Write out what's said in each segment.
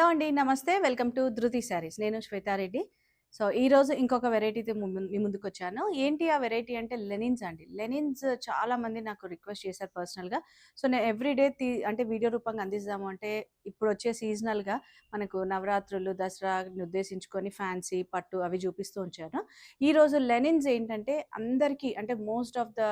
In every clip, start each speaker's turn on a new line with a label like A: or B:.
A: Hello అండి. నమస్తే. Welcome to 'ధృతి శారీస్'. నేను శ్వేతారెడ్డి. సో, ఈరోజు ఇంకొక వెరైటీతో మీ ముందుకొచ్చాను. ఏంటి ఆ వెరైటీ అంటే లెనిన్స్ అండి. లెనిన్స్ చాలామంది నాకు రిక్వెస్ట్ చేశారు పర్సనల్‌గా. సో, నేను ఎవ్రీడే అంటే వీడియో రూపంగా అందిద్దాము అంటే ఇప్పుడొచ్చే సీజనల్‌గా మనకు నవరాత్రులు, దసరాని ఉద్దేశించుకొని ఫ్యాన్సీ, పట్టు అవి చూపిస్తూ ఉంచాను. ఈరోజు లెనిన్స్ ఏంటంటే అందరికీ అంటే మోస్ట్ ఆఫ్ ద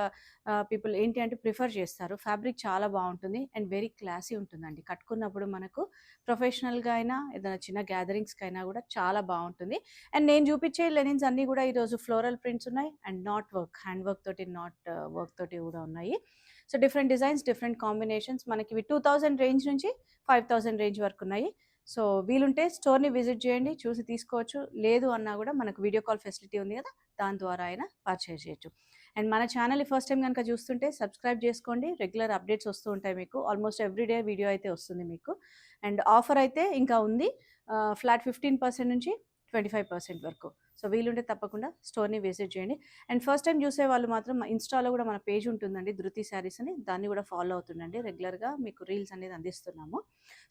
A: పీపుల్ ఏంటి అంటే ప్రిఫర్ చేస్తారు. ఫ్యాబ్రిక్ చాలా బావుంటుంది అండ్ వెరీ క్లాసీ ఉంటుందండి. కట్టుకున్నప్పుడు మనకు ప్రొఫెషనల్‌గా అయినా, ఏదైనా చిన్న గ్యాదరింగ్స్‌కైనా గూడా చాలా బావుంటుంది. అండ్ నేను చూపించే లెనిన్స్ అన్నీ గూడా ఈరోజు ఫ్లోరల్ ప్రింట్స్ ఉన్నాయి. And knot work, hand work తోటి, నాట్ వర్క్ తోటి గూడా ఉన్నాయి. So, different designs, different combinations మనకివి 2000 రేంజ్ నుంచి 5000 రేంజ్ వరకున్నాయి. సో, వీలుంటే స్టోర్‌ని విజిట్ చేయండి. చూసి తీసుకోవచ్చు. లేదు అన్నా గూడా మనకు వీడియో కాల్ ఫెసిలిటీ ఉంది గదా! దాని ద్వారా అయినా పర్చేజ్ చేయొచ్చు. అండ్ మన ఛానెల్‌ని ఫస్ట్ టైమ్ గనుక చూస్తుంటే సబ్స్క్రైబ్ చేసుకోండి. రెగ్యులర్ అప్డేట్స్ వస్తూ ఉంటాయి మీకు. ఆల్మోస్ట్ ఎవ్రీ డే వీడియో అయితే వస్తుంది మీకు. అండ్ ఆఫర్ అయితే ఇంకా ఉంది. ఫ్లాట్ 15% నుంచి 25% వరకు. సో, వీలుంటే తప్పకుండా స్టోర్‌ని విజిట్ చేయండి. అండ్ ఫస్ట్ టైమ్ చూసే వాళ్ళు మాత్రం ఇన్‌స్టాలో గూడా మన పేజ్ ఉంటుందండి 'ధృతి శారీస్' అని. దాన్ని గూడా ఫాలో అవుతుండండి. రెగ్యులర్‌గా మీకు రీల్స్ అనేది అందిస్తున్నాము.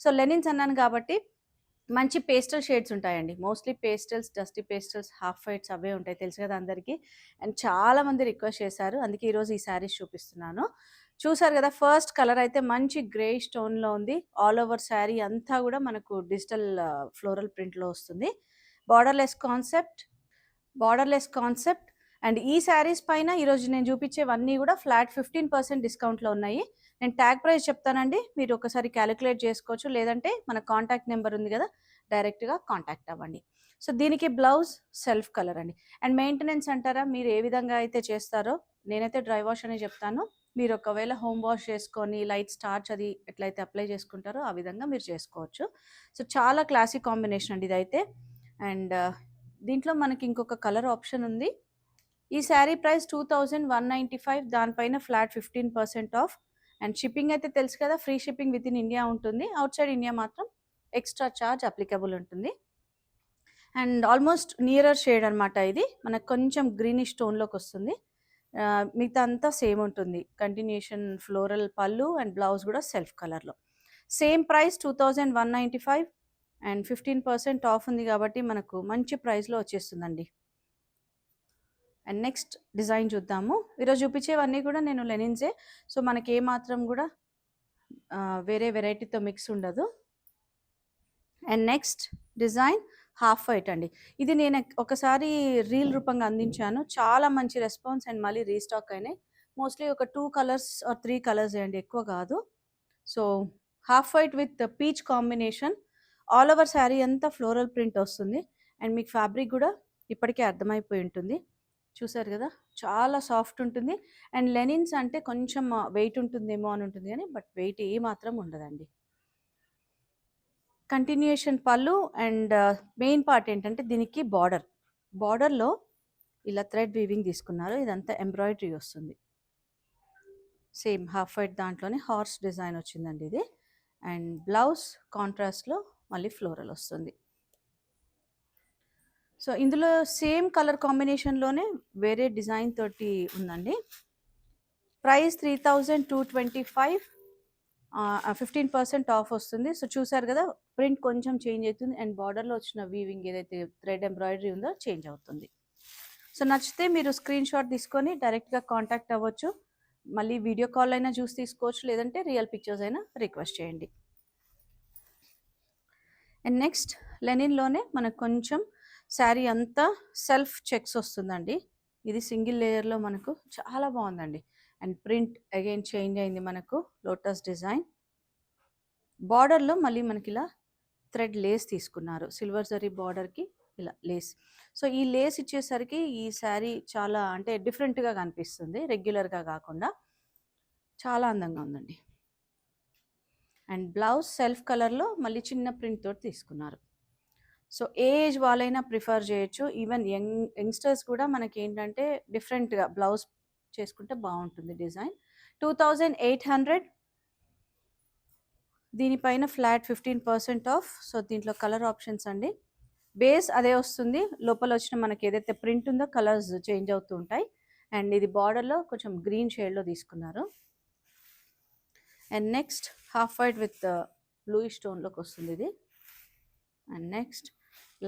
A: సో, లెనిన్స్ అన్నాను కాబట్టి మంచి పేస్టల్ షేడ్స్ ఉంటాయండి. Mostly pastels, dusty pastels, half whites అవే ఉంటాయి. తెలుసు కదా అందరికీ. అండ్ చాలామంది రిక్వెస్ట్ చేశారు. అందుకే ఈరోజు ఈ శారీస్ చూపిస్తున్నాను. చూసారు గదా! ఫస్ట్ కలర్ అయితే మంచి గ్రేయిష్ టోన్‌లో ఉంది. ఆల్ ఓవర్ శారీ అంతా గూడా మనకు డిజిటల్ ఫ్లోరల్ ప్రింట్‌లో వస్తుంది. Borderless concept, borderless concept and ఈ శారీస్ పైన ఈరోజు నేను చూపించేవన్నీ గూడా ఫ్లాట్ 15% డిస్కౌంట్‌లో ఉన్నాయి. నేను ట్యాగ్ ప్రైస్ చెప్తానండి. మీరు ఒకసారి క్యాలిక్యులేట్ చేసుకోవచ్చు. లేదంటే మన కాంటాక్ట్ నెంబర్ ఉంది గదా! డైరెక్ట్‌గా కాంటాక్ట్ అవ్వండి. సో, దీనికి బ్లౌజ్ సెల్ఫ్ కలర్ అండి. అండ్ మెయింటెనెన్స్ అంటారా? మీరు ఏ విధంగా అయితే చేస్తారో నేనైతే డ్రై వాష్ అనే చెప్తాను. మీరు ఒకవేళ హోమ్ వాష్ చేసుకొని లైట్ స్టార్చ్ అది ఎట్లయితే అప్లై చేసుకుంటారో ఆ విధంగా మీరు చేసుకోవచ్చు. సో, చాలా క్లాసిక్ కాంబినేషన్ అండి ఇదైతే. అండ్ దీంట్లో మనకి ఇంకొక కలర్ ఆప్షన్ ఉంది. ఈ శారీ ప్రైస్ 2195 దానిపైన ఫ్లాట్ 15% ఆఫ్. అండ్ షిప్పింగ్ అయితే తెలుసు కదా! Free shipping with in India ఉంటుంది. ఔట్ సైడ్ ఇండియా మాత్రం ఎక్స్‌ట్రా చార్జ్ అప్లికబుల్ ఉంటుంది. అండ్ ఆల్మోస్ట్ నియరర్ షేడ్ అనమాట ఇది. మనకు కొంచెం గ్రీనిష్ టోన్‌లోకొస్తుంది. మిగతా అంతా సేమ్ ఉంటుంది. కంటిన్యూషన్ ఫ్లోరల్ పళ్ళు అండ్ బ్లౌజ్ గూడా సెల్ఫ్ కలర్‌లో. సేమ్ ప్రైస్ 2195 అండ్ 15% ఆఫ్ ఉంది గాబట్టి మనకు మంచి ప్రైస్‌లో వచ్చేస్తుందండి. అండ్ నెక్స్ట్ డిజైన్ చూద్దాము. ఈరోజు చూపించేవన్నీ కూడా నేను లెనిన్సే. సో, మనకి ఏ మాత్రం గూడా వేరే వెరైటీతో మిక్స్ ఉండదు. And next design half white అండి. ఇది నేను ఒకసారి రీల్ రూపంగా అందించాను. చాలా మంచి రెస్పాన్స్ అండ్ మళ్ళీ రీస్టాక్ అయినాయి. మోస్ట్‌లీ ఒక 2 కలర్స్ ఆర్ 3 కలర్సే అండి, ఎక్కువ కాదు. So, half white with peach combination. All over sari అంతా ఫ్లోరల్ ప్రింట్ వస్తుంది. అండ్ మీకు ఫ్యాబ్రిక్ గూడా ఇప్పటికే అర్థమైపోయి ఉంటుంది. చూసారు గదా! చాలా సాఫ్ట్ ఉంటుంది. అండ్ లెనిన్స్ అంటే కొంచెం వెయిట్ ఉంటుందేమో అని ఉంటుంది గానీ, బట్ వెయిట్ ఏమాత్రం ఉండదండి. కంటిన్యూయేషన్ పళ్ళు అండ్ మెయిన్ పార్ట్ ఏంటంటే దీనికి బార్డర్. బార్డర్‌లో ఇలా థ్రెడ్ వీవింగ్ తీసుకున్నారు. ఇదంతా ఎంబ్రాయిడరీ వస్తుంది. సేమ్ హాఫ్ వైట్ దాంట్లోనే హార్స్ డిజైన్ వచ్చిందండి ఇది. అండ్ బ్లౌజ్ కాంట్రాస్ట్‌లో మళ్ళీ ఫ్లోరల్ వస్తుంది. సో, ఇందులో సేమ్ కలర్ కాంబినేషన్‌లోనే వేరే డిజైన్ తోటి ఉందండి. ప్రైస్ 3225. 15% ఆఫ్ వస్తుంది. సో, చూసారు గదా! ప్రింట్ కొంచెం చేంజ్ అయితుంది. అండ్ బార్డర్‌లో వచ్చిన వీవింగ్ ఏదైతే థ్రెడ్ ఎంబ్రాయిడరీ ఉందో చేంజ్ అవుతుంది. సో, నచ్చితే మీరు స్క్రీన్ షాట్ తీసుకొని డైరెక్ట్‌గా కాంటాక్ట్ అవ్వచ్చు. మళ్ళీ వీడియో కాల్ అయినా చూసి తీసుకోవచ్చు. లేదంటే రియల్ పిక్చర్స్ అయినా రిక్వెస్ట్ చేయండి. అండ్ నెక్స్ట్ లెనిన్‌లోనే మనకు కొంచెం శారీ అంతా సెల్ఫ్ చెక్స్ వస్తుందండి. ఇది సింగిల్ లేయర్‌లో మనకు చాలా బావుందండి. అండ్ ప్రింట్ అగైన్ చేంజ్ అయింది మనకు లోటస్ డిజైన్. బార్డర్‌లో మళ్ళీ మనకిలా థ్రెడ్ లేస్ తీసుకున్నారు. సిల్వర్ జరీ బార్డర్‌కి ఇలా లేస్. సో, ఈ లేస్ ఇచ్చేసరికి ఈ శారీ చాలా అంటే డిఫరెంట్‌గా కనిపిస్తుంది. రెగ్యులర్‌గా కాకుండా. చాలా అందంగా ఉందండి. అండ్ బ్లౌజ్ సెల్ఫ్ కలర్‌లో మళ్ళీ చిన్న ప్రింట్ తోటి తీసుకున్నారు. సో, ఏ ఏజ్ వాళ్ళైనా ప్రిఫర్ చేయొచ్చు. ఈవెన్ యంగ్‌స్టర్స్ కూడా మనకేంటంటే డిఫరెంట్‌గా బ్లౌజ్ చేసుకుంటే బావుంటుంది డిజైన్. 2800. దీనిపైన ఫ్లాట్ 15% ఆఫ్. సో, దీంట్లో కలర్ ఆప్షన్స్ అండి. బేస్ అదే వస్తుంది. లోపల వచ్చిన మనకి ఏదైతే ప్రింట్ ఉందో కలర్స్ చేంజ్ అవుతూ ఉంటాయి. అండ్ ఇది బార్డర్‌లో కొంచెం గ్రీన్ షేడ్‌లో తీసుకున్నారు. And next half white with bluish టోన్‌లోకి వస్తుంది ఇది. అండ్ నెక్స్ట్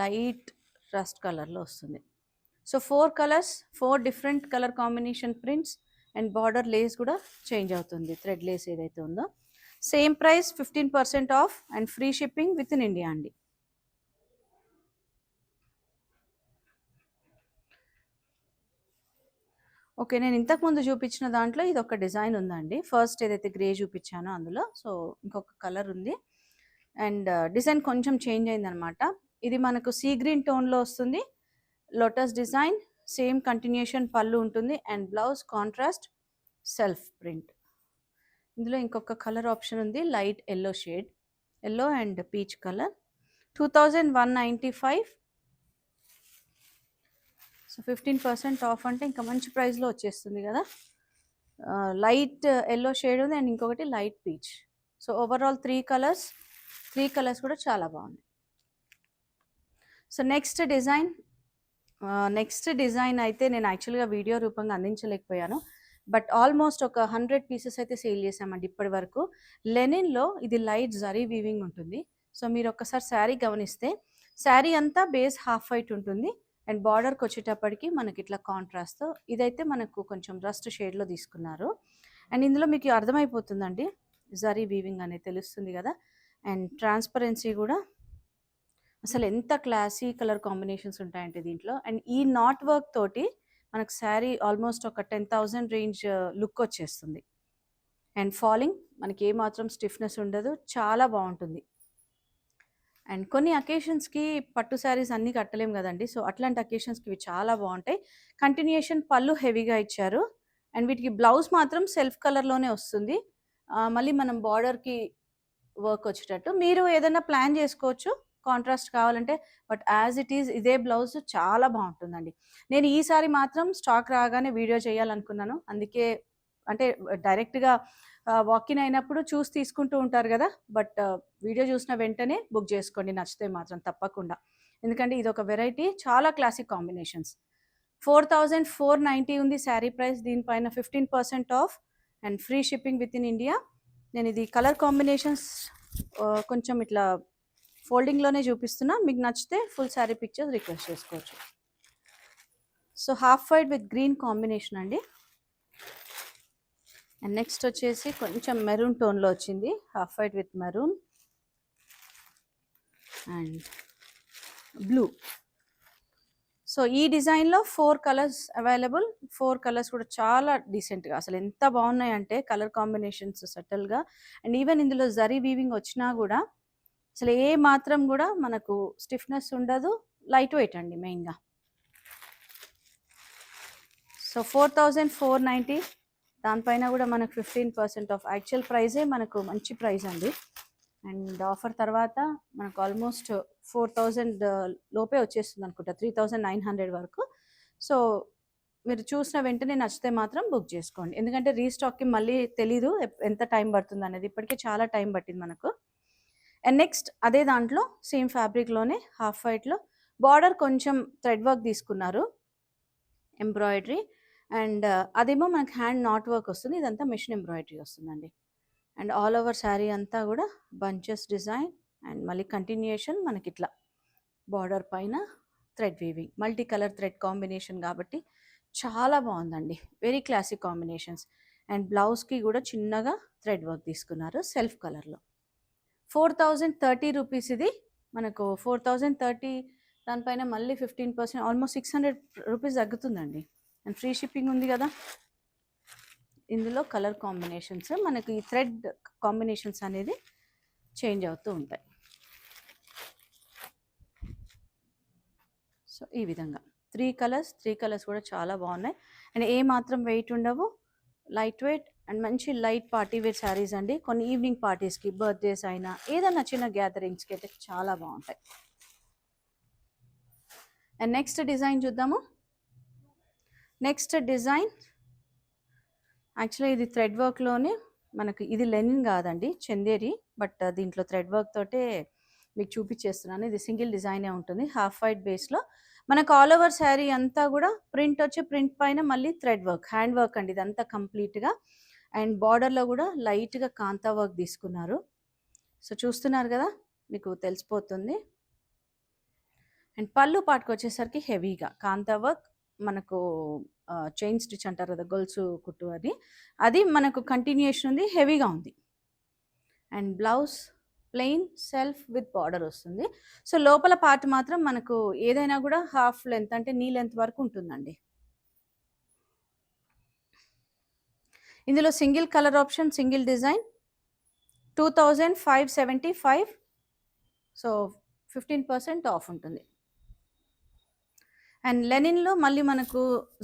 A: లైట్ రస్ట్ కలర్లో వస్తుంది. So 4 colours, 4 different colour combination prints and border lace కూడా చేంజ్ అవుతుంది. థ్రెడ్ లేస్ ఏదైతే ఉందో same price 15% off and free shipping with in India అండి. ఓకే, నేను ఇంతకుముందు చూపించిన దాంట్లో ఇది ఒక డిజైన్ ఉందండి. ఫస్ట్ ఏదైతే గ్రే చూపించానో అందులో సో ఇంకొక కలర్ ఉంది అండ్ డిజైన్ కొంచెం చేంజ్ అయిందనమాట. ఇది మనకు సీ గ్రీన్ టోన్లో వస్తుంది. లోటస్ డిజైన్, సేమ్ కంటిన్యూషన్ పళ్ళు ఉంటుంది and blouse contrast self print. ఇందులో ఇంకొక కలర్ ఆప్షన్ ఉంది, light yellow shade, yellow and peach colour. 2195. So 15% of అంటే ఇంకా మంచి ప్రైస్లో వచ్చేస్తుంది కదా. లైట్ ఎల్లో షేడ్ ఉంది అండ్ ఇంకొకటి light peach. So overall 3 colours కూడా చాలా బాగున్నాయి. సో నెక్స్ట్ డిజైన్ అయితే నేను యాక్చువల్గా వీడియో రూపంగా అందించలేకపోయాను. బట్ ఆల్మోస్ట్ ఒక 100 పీసెస్ అయితే సేల్ చేసామండి ఇప్పటి వరకు. లెనిన్లో ఇది లైట్ జరీ వీవింగ్ ఉంటుంది. సో మీరు ఒక్కసారి శారీ గమనిస్తే శారీ అంతా బేస్ హాఫ్ వైట్ ఉంటుంది అండ్ బార్డర్కి వచ్చేటప్పటికి మనకి ఇట్లా కాంట్రాస్ట్. ఇదైతే మనకు కొంచెం రస్ట్ షేడ్లో తీసుకున్నారు అండ్ ఇందులో మీకు అర్థమైపోతుందండి జరీ వీవింగ్ అనేది తెలుస్తుంది కదా. అండ్ ట్రాన్స్పరెన్సీ కూడా అసలు ఎంత క్లాసీ కలర్ కాంబినేషన్స్ ఉంటాయంటే దీంట్లో. అండ్ ఈ నాట్ వర్క్ తోటి మనకు శారీ ఆల్మోస్ట్ ఒక 10,000 రేంజ్ లుక్ వచ్చేస్తుంది. అండ్ ఫాలింగ్ మనకి ఏమాత్రం స్టిఫ్నెస్ ఉండదు, చాలా బాగుంటుంది. అండ్ కొన్ని అకేషన్స్కి పట్టు శారీస్ అన్నీ కట్టలేం కదండి. సో అట్లాంటి అకేషన్స్కి ఇవి చాలా బాగుంటాయి. కంటిన్యూషన్ పళ్ళు హెవీగా ఇచ్చారు అండ్ వీటికి బ్లౌజ్ మాత్రం సెల్ఫ్ కలర్లోనే వస్తుంది. మళ్ళీ మనం బార్డర్కి వర్క్ వచ్చేటట్టు మీరు ఏదైనా ప్లాన్ చేసుకోవచ్చు కాంట్రాస్ట్ కావాలంటే. బట్ యాజ్ ఇట్ ఈజ్ ఇదే బ్లౌజ్ చాలా బాగుంటుందండి. నేను ఈసారి మాత్రం స్టాక్ రాగానే వీడియో చేయాలనుకున్నాను. అందుకే అంటే డైరెక్ట్గా వాకిన్ అయినప్పుడు చూసి తీసుకుంటూ ఉంటారు కదా. బట్ వీడియో చూసిన వెంటనే బుక్ చేసుకోండి నచ్చితే మాత్రం తప్పకుండా. ఎందుకంటే ఇది ఒక వెరైటీ, చాలా క్లాసిక్ కాంబినేషన్స్. 4490 ఉంది శారీ ప్రైస్. దీనిపైన 15% off and free shipping with in India. నేను ఇది కలర్ కాంబినేషన్స్ కొంచెం ఇట్లా ఫోల్డింగ్లోనే చూపిస్తున్నా. మీకు నచ్చితే ఫుల్ శారీ పిక్చర్స్ రిక్వెస్ట్ చేసుకోవచ్చు. So half white with green combination అండి. అండ్ నెక్స్ట్ వచ్చేసి కొంచెం మెరూన్ టోన్లో వచ్చింది, half white with maroon and blue. So ఈ డిజైన్లో 4 కలర్స్ అవైలబుల్. 4 కలర్స్ కూడా చాలా డీసెంట్గా అసలు ఎంత బాగున్నాయంటే కలర్ కాంబినేషన్స్ సటిల్గా. అండ్ ఈవెన్ ఇందులో జరీ వీవింగ్ వచ్చినా కూడా అసలు ఏ మాత్రం కూడా మనకు స్టిఫ్నెస్ ఉండదు, లైట్ వెయిట్ అండి మెయిన్గా. సో 4490, దానిపైన కూడా మనకు 15% ఆఫ్. యాక్చువల్ ప్రైజే మనకు మంచి ప్రైస్ అండి. అండ్ ఆఫర్ తర్వాత మనకు ఆల్మోస్ట్ 4000 లోపే వచ్చేస్తుంది అనుకుంటా, 3900 వరకు. సో మీరు చూసిన వెంటనే నచ్చితే మాత్రం బుక్ చేసుకోండి. ఎందుకంటే రీస్టాక్కి మళ్ళీ తెలీదు ఎంత టైం పడుతుంది అనేది. ఇప్పటికే చాలా టైం పట్టింది మనకు. అండ్ నెక్స్ట్ అదే దాంట్లో సేమ్ ఫ్యాబ్రిక్లోనే హాఫ్ వైట్లో బార్డర్ కొంచెం థ్రెడ్ వర్క్ తీసుకున్నారు, ఎంబ్రాయిడరీ. అండ్ అదేమో మనకి హ్యాండ్ నాట్ వర్క్ వస్తుంది, ఇదంతా మిషన్ ఎంబ్రాయిడరీ వస్తుందండి. అండ్ ఆల్ ఓవర్ శారీ అంతా కూడా బంచెస్ డిజైన్ అండ్ మళ్ళీ కంటిన్యూషన్ మనకి ఇట్లా బార్డర్ పైన thread weaving, multi colour thread combination కాబట్టి చాలా బాగుందండి. Very classic combinations. అండ్ బ్లౌజ్కి కూడా చిన్నగా థ్రెడ్ వర్క్ తీసుకున్నారు సెల్ఫ్ కలర్లో. 4030 రూపీస్ ఇది మనకు. 4030 దానిపైన మళ్ళీ 15%, ఆల్మోస్ట్ 600 రూపీస్ తగ్గుతుందండి. అండ్ ఫ్రీ షిప్పింగ్ ఉంది కదా. ఇందులో కలర్ కాంబినేషన్స్ మనకి ఈ థ్రెడ్ కాంబినేషన్స్ అనేది చేంజ్ అవుతూ ఉంటాయి. సో ఈ విధంగా 3 కలర్స్ కూడా చాలా బాగున్నాయి. అండ్ ఏ మాత్రం వెయిట్ ఉండవు, లైట్ వెయిట్ అండ్ మంచి లైట్ పార్టీ వేర్ శారీస్ అండి. కొన్ని ఈవినింగ్ పార్టీస్కి, బర్త్డేస్ అయినా ఏదైనా చిన్న గ్యాదరింగ్స్కి అయితే చాలా బాగుంటాయి. అండ్ నెక్స్ట్ డిజైన్ చూద్దాము. నెక్స్ట్ డిజైన్ యాక్చువల్లీ ఇది థ్రెడ్ వర్క్లోనే మనకు, ఇది లెనిన్ కాదండి, చందేరి. బట్ దీంట్లో థ్రెడ్ వర్క్ తోటే మీకు చూపించేస్తున్నాను. ఇది సింగిల్ డిజైనే ఉంటుంది హాఫ్ వైట్ బేస్లో. మనకు ఆల్ ఓవర్ శారీ అంతా కూడా ప్రింట్ వచ్చి ప్రింట్ పైన మళ్ళీ థ్రెడ్ వర్క్, హ్యాండ్ వర్క్ అండి ఇదంతా కంప్లీట్గా. అండ్ బార్డర్లో కూడా లైట్గా కాంతా వర్క్ తీసుకున్నారు. సో చూస్తున్నారు కదా, మీకు తెలిసిపోతుంది. అండ్ పళ్ళు పాటుకు వచ్చేసరికి హెవీగా కాంతా వర్క్ మనకు చైన్ స్టిచ్ అంటారు కదా, గొలుసు కుట్టు అది, అది మనకు కంటిన్యూషన్ ఉంది, హెవీగా ఉంది. And blouse plain self with border వస్తుంది. సో లోపల పార్ట్ మాత్రం మనకు ఏదైనా కూడా హాఫ్ లెంత్ అంటే నీ లెంత్ వరకు ఉంటుందండి. ఇందులో single colour option, single design 2575. So 15% of ఉంటుంది. అండ్ లెనిన్లో మళ్ళీ మనకు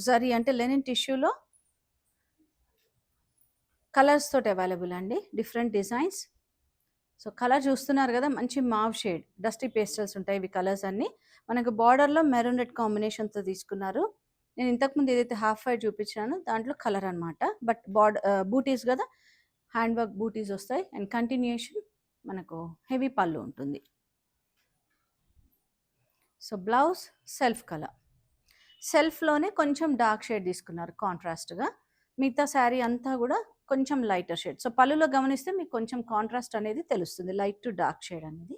A: జరీ అంటే లెనిన్ టిష్యూలో కలర్స్ తోటి అవైలబుల్ అండి, డిఫరెంట్ డిజైన్స్. సో కలర్ చూస్తున్నారు కదా, మంచి మావ్ షేడ్, డస్టీ పేస్టల్స్ ఉంటాయి ఇవి కలర్స్ అన్నీ. మనకు బార్డర్లో మెరూన్ రెడ్ కాంబినేషన్తో తీసుకున్నారు. నేను ఇంతకుముందు ఏదైతే హాఫ్ వైట్ చూపించానో దాంట్లో కలర్ అనమాట, బట్ బూటీస్ కదా, హ్యాండ్ వర్క్ బూటీస్ వస్తాయి. అండ్ కంటిన్యూషన్ మనకు హెవీ పళ్ళు ఉంటుంది. సో బ్లౌజ్ సెల్ఫ్ కలర్, సెల్ఫ్లోనే కొంచెం డార్క్ షేడ్ తీసుకున్నారు కాంట్రాస్ట్గా, మిగతా శారీ అంతా కూడా కొంచెం లైటర్ షేడ్. సో పళ్ళులో గమనిస్తే మీకు కొంచెం కాంట్రాస్ట్ అనేది తెలుస్తుంది, లైట్ టు డార్క్ షేడ్ అనేది.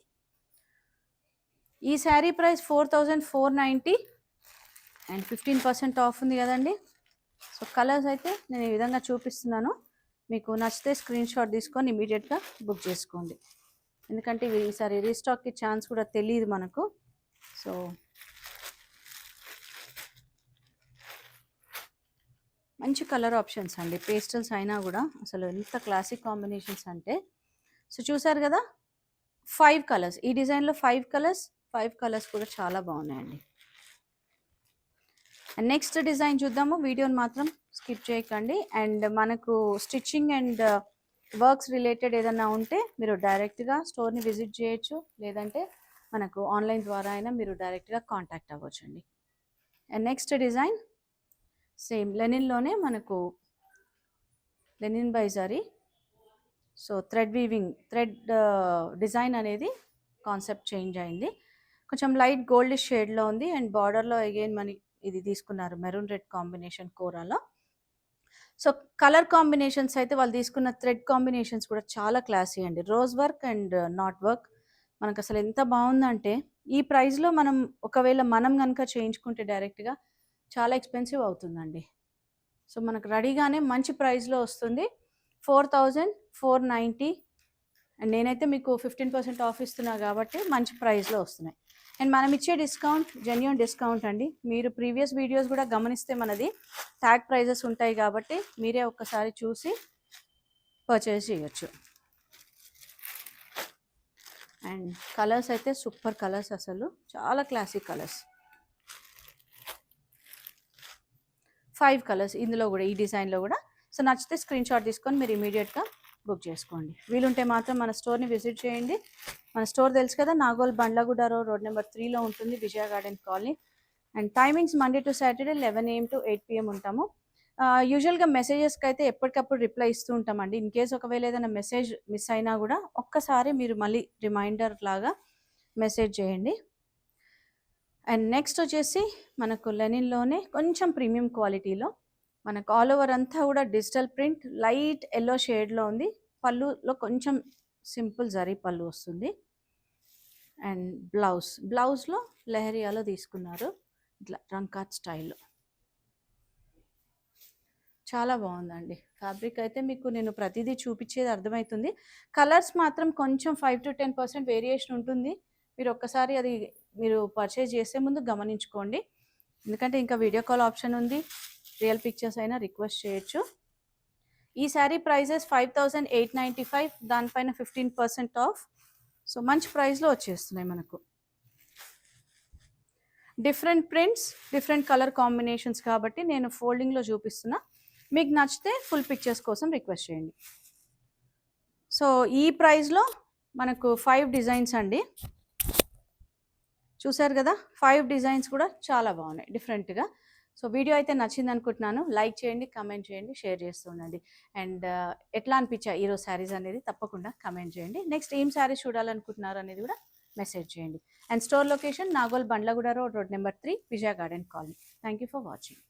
A: ఈ శారీ ప్రైస్ 4490 అండ్ 15% ఆఫ్ ఉంది కదండి. సో కలర్స్ అయితే నేను ఈ విధంగా చూపిస్తున్నాను, మీకు నచ్చితే స్క్రీన్ షాట్ తీసుకొని ఇమీడియట్గా బుక్ చేసుకోండి, ఎందుకంటే ఈసారి రీస్టాక్కి ఛాన్స్ కూడా తెలియదు మనకు. సో మంచి కలర్ ఆప్షన్స్ అండి, పేస్టల్స్ అయినా కూడా అసలు ఎంత క్లాసిక్ కాంబినేషన్స్ అంటే. సో చూసారు కదా 5 కలర్స్, ఈ డిజైన్లో 5 కలర్స్ కూడా చాలా బాగున్నాయండి. అండ్ నెక్స్ట్ డిజైన్ చూద్దాము, వీడియోని మాత్రం స్కిప్ చేయకండి. అండ్ మనకు స్టిచ్చింగ్ అండ్ వర్క్స్ రిలేటెడ్ ఏదైనా ఉంటే మీరు డైరెక్ట్గా స్టోర్ని విజిట్ చేయొచ్చు, లేదంటే మనకు ఆన్లైన్ ద్వారా అయినా మీరు డైరెక్ట్గా కాంటాక్ట్ అవ్వచ్చండి. అండ్ నెక్స్ట్ డిజైన్ సేమ్ లెనిన్లోనే మనకు linen by zari. So thread weaving, thread design అనేది కాన్సెప్ట్ చేంజ్ అయింది, కొంచెం లైట్ గోల్డిష్ షేడ్లో ఉంది. అండ్ బార్డర్లో అగైన్ మన ఇది తీసుకున్నారు మెరూన్ రెడ్ కాంబినేషన్ కోరాలో. సో కలర్ కాంబినేషన్స్ అయితే వాళ్ళు తీసుకున్న థ్రెడ్ కాంబినేషన్స్ కూడా చాలా క్లాసీ అండి, rose work and knot work. మనకు అసలు ఎంత బాగుందంటే ఈ ప్రైస్లో మనం ఒకవేళ మనం కనుక చేయించుకుంటే డైరెక్ట్గా చాలా ఎక్స్పెన్సివ్ అవుతుందండి. సో మనకు రెడీగానే మంచి ప్రైస్లో వస్తుంది, 4490. అండ్ నేనైతే మీకు 15% ఆఫ్ ఇస్తున్నా కాబట్టి మంచి ప్రైస్లో వస్తున్నాయి. అండ్ మనం ఇచ్చే డిస్కౌంట్ జెన్యూన్ డిస్కౌంట్ అండి, మీరు ప్రీవియస్ వీడియోస్ కూడా గమనిస్తే మనది ట్యాగ్ ప్రైజెస్ ఉంటాయి కాబట్టి మీరే ఒక్కసారి చూసి పర్చేస్ చేయొచ్చు. అండ్ కలర్స్ అయితే సూపర్ కలర్స్, అసలు చాలా క్లాసిక్ కలర్స్. 5 కలర్స్ ఇందులో కూడా, ఈ డిజైన్లో కూడా. సో నచ్చితే స్క్రీన్ షాట్ తీసుకొని మీరు ఇమీడియట్గా బుక్ చేసుకోండి. వీలుంటే మాత్రం మన స్టోర్ని విజిట్ చేయండి. మన స్టోర్ తెలుసు కదా, నాగోల్ బండ్లగూడ రోడ్ నెంబర్ 3లో ఉంటుంది, Vijaya garden colony. And timings Monday to Saturday 11 AM to 8 PM ఉంటాము. యూజువల్గా మెసేజెస్కి అయితే ఎప్పటికప్పుడు రిప్లై ఇస్తూ ఉంటామండి. ఇన్ కేస్ ఒకవేళ ఏదైనా మెసేజ్ మిస్ అయినా కూడా ఒక్కసారి మీరు మళ్ళీ రిమైండర్ లాగా మెసేజ్ చేయండి. అండ్ నెక్స్ట్ వచ్చేసి మనకు లెనిన్లోనే కొంచెం ప్రీమియం క్వాలిటీలో మనకు ఆల్ ఓవర్ అంతా కూడా డిజిటల్ ప్రింట్, లైట్ ఎల్లో షేడ్లో ఉంది. పళ్ళులో కొంచెం సింపుల్ జరీ పళ్ళు వస్తుంది. అండ్ బ్లౌజ్లో లెహరియాలో తీసుకున్నారు, ఇట్లా రంకాట్ స్టైల్లో. చాలా బాగుందండి ఫ్యాబ్రిక్ అయితే, మీకు నేను ప్రతిదీ చూపించేది అర్థమవుతుంది. కలర్స్ మాత్రం కొంచెం 5 to 10% వేరియేషన్ ఉంటుంది, మీరు ఒక్కసారి అది మీరు పర్చేజ్ చేసే ముందు గమనించుకోండి, ఎందుకంటే ఇంకా వీడియో కాల్ ఆప్షన్ ఉంది, రియల్ పిక్చర్స్ అయినా రిక్వెస్ట్ చేయొచ్చు. ఈ శారీ ప్రైజెస్ 5895, దానిపైన 15% ఆఫ్. సో మంచి ప్రైస్లో వచ్చేస్తున్నాయి మనకు. Different prints, different colour combinations కాబట్టి నేను ఫోల్డింగ్లో చూపిస్తున్నా, మీకు నచ్చితే ఫుల్ పిక్చర్స్ కోసం రిక్వెస్ట్ చేయండి. సో ఈ ప్రైస్లో మనకు 5 డిజైన్స్ అండి, చూసారు కదా, 5 డిజైన్స్ కూడా చాలా బాగున్నాయి డిఫరెంట్గా. సో వీడియో అయితే నచ్చింది అనుకుంటున్నాను, లైక్ చేయండి, కమెంట్ చేయండి, షేర్ చేస్తుండండి. అండ్ ఎట్లా అనిపించా ఈరోజు శారీస్ అనేది తప్పకుండా కమెంట్ చేయండి. నెక్స్ట్ ఏం శారీస్ చూడాలనుకుంటున్నారు అనేది కూడా మెసేజ్ చేయండి. And store location Nagole Bandlaguda road number 3, Vijaya garden colony. Thank you for watching.